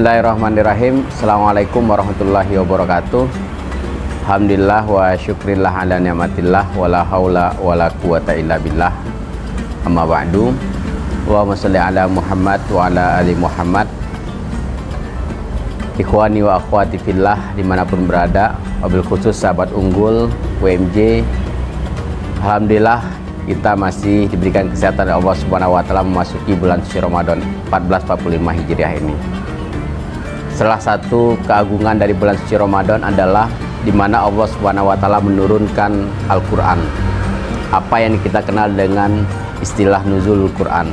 Bismillahirrahmanirrahim. Assalamualaikum warahmatullahi wabarakatuh. Alhamdulillah wa syukrillah ala ni'matillah wala haula wala quwata illa billah. Amma ba'du. Allahumma sholli ala Muhammad wa ala ali Muhammad. Ikhwani wa akhwati fillah dimanapun berada, wabil khusus sahabat unggul WMJ. Alhamdulillah kita masih diberikan kesehatan oleh Allah Subhanahu wa taala memasuki bulan suci Ramadan 1445 Hijriah ini. Salah satu keagungan dari bulan suci Ramadan adalah di mana Allah Subhanahu wa taala menurunkan Al-Qur'an. Apa yang kita kenal dengan istilah nuzulul Qur'an.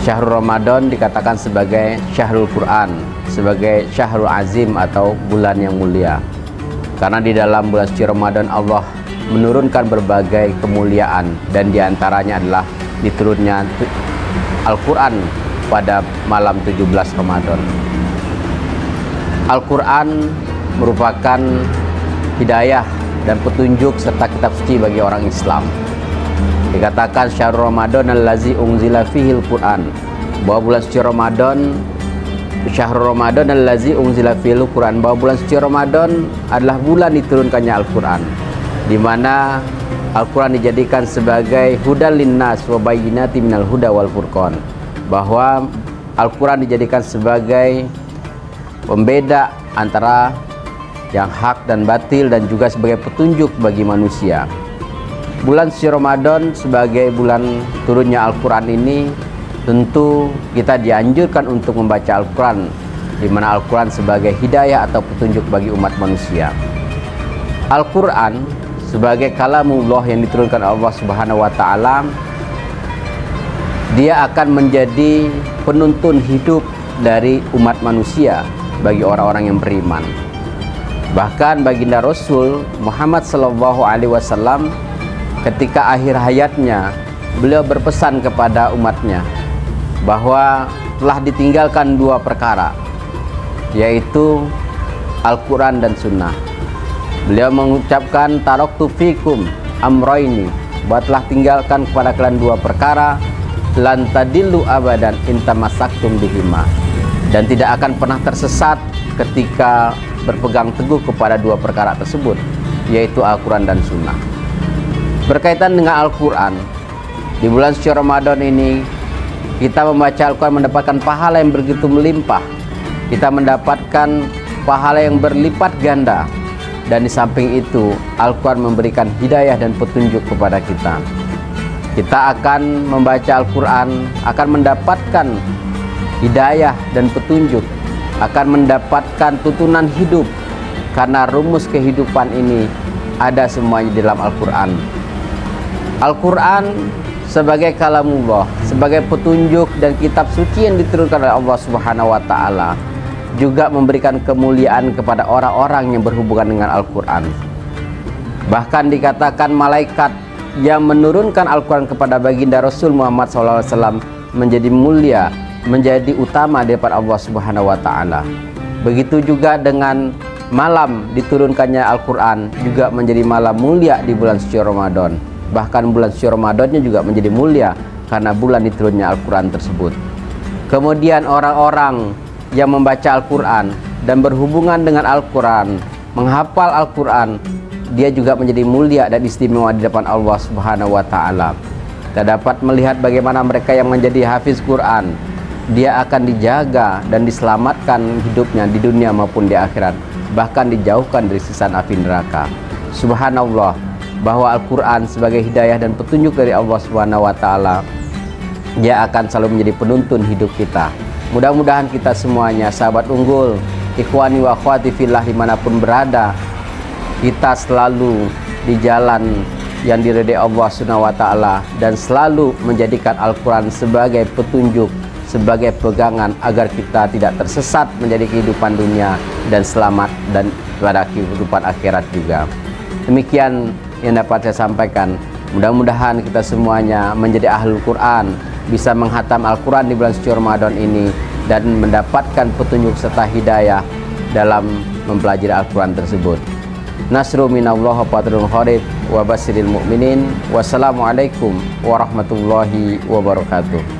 Syahrul Ramadan dikatakan sebagai Syahrul Qur'an, sebagai Syahrul Azim atau bulan yang mulia. Karena di dalam bulan suci Ramadan Allah menurunkan berbagai kemuliaan, dan diantaranya adalah diturunnya Al-Quran pada malam 17 Ramadan. Al-Quran merupakan hidayah dan petunjuk serta kitab suci bagi orang Islam. Dikatakan Syahrul Ramadan allazi unzila fihil Quran, bahwa bulan suci Ramadan, Syahrul Ramadan allazi unzila fihil Quran, bahwa bulan suci Ramadan adalah bulan diturunkannya Al-Quran, di mana Al-Quran dijadikan sebagai hudal linnas wa bayyinati minal huda wal furqan, bahwa Al-Quran dijadikan sebagai pembeda antara yang hak dan batil, dan juga sebagai petunjuk bagi manusia. Bulan suci Ramadan sebagai bulan turunnya Al-Quran ini, tentu kita dianjurkan untuk membaca Al-Quran, di mana Al-Quran sebagai hidayah atau petunjuk bagi umat manusia. Al-Quran sebagai kalamullah yang diturunkan Allah Subhanahu wa taala, dia akan menjadi penuntun hidup dari umat manusia bagi orang-orang yang beriman. Bahkan baginda Rasul Muhammad sallallahu alaihi wasallam ketika akhir hayatnya, beliau berpesan kepada umatnya bahwa telah ditinggalkan dua perkara, yaitu Al-Quran dan Sunnah. Beliau mengucapkan taraktu fikum amroini, bahwa telah tinggalkan kepada kalian dua perkara, lan tadillu abadan intamasaktum bihima, dan tidak akan pernah tersesat ketika berpegang teguh kepada dua perkara tersebut, yaitu Al-Quran dan Sunnah. Berkaitan dengan Al-Quran, di bulan suci Ramadan ini kita membaca Al-Quran mendapatkan pahala yang begitu melimpah. Kita mendapatkan pahala yang berlipat ganda, dan di samping itu Al-Quran memberikan hidayah dan petunjuk kepada kita. Kita akan membaca Al-Quran, akan mendapatkan hidayah dan petunjuk, akan mendapatkan tuntunan hidup, karena rumus kehidupan ini ada semuanya di dalam Al-Quran. Al-Quran sebagai kalamullah, sebagai petunjuk dan kitab suci yang diturunkan oleh Allah Subhanahu wa taala, juga memberikan kemuliaan kepada orang-orang yang berhubungan dengan Al-Quran. Bahkan dikatakan malaikat yang menurunkan Al-Quran kepada baginda Rasul Muhammad SAW menjadi mulia, menjadi utama daripada Allah Subhanahu wa taala. Begitu juga dengan malam diturunkannya Al-Quran, juga menjadi malam mulia di bulan suci Ramadan. Bahkan bulan suci Ramadannya juga menjadi mulia karena bulan diturunnya Al-Quran tersebut. Kemudian orang-orang yang membaca Al-Quran dan berhubungan dengan Al-Quran, menghafal Al-Quran, dia juga menjadi mulia dan istimewa di depan Allah Subhanahu wa taala. Kita dapat melihat bagaimana mereka yang menjadi hafiz Quran, dia akan dijaga dan diselamatkan hidupnya di dunia maupun di akhirat, bahkan dijauhkan dari siksa api neraka. Subhanallah, bahwa Al-Quran sebagai hidayah dan petunjuk dari Allah Subhanahu wa taala, dia akan selalu menjadi penuntun hidup kita. Mudah-mudahan kita semuanya, sahabat unggul, ikhwani wa akhwati fillah dimanapun berada, kita selalu di jalan yang diridai Allah Subhanahu wa taala, dan selalu menjadikan Al-Quran sebagai petunjuk, sebagai pegangan agar kita tidak tersesat menjadi kehidupan dunia dan selamat dan pada kehidupan akhirat juga. Demikian yang dapat saya sampaikan. Mudah-mudahan kita semuanya menjadi ahlul Quran, bisa menghatam Al-Quran di bulan suci Ramadan ini, dan mendapatkan petunjuk serta hidayah dalam mempelajari Al-Quran tersebut. Nasru minallah wa fathun qarib wa basyiril mu'minin. Wassalamualaikum warahmatullahi wabarakatuh.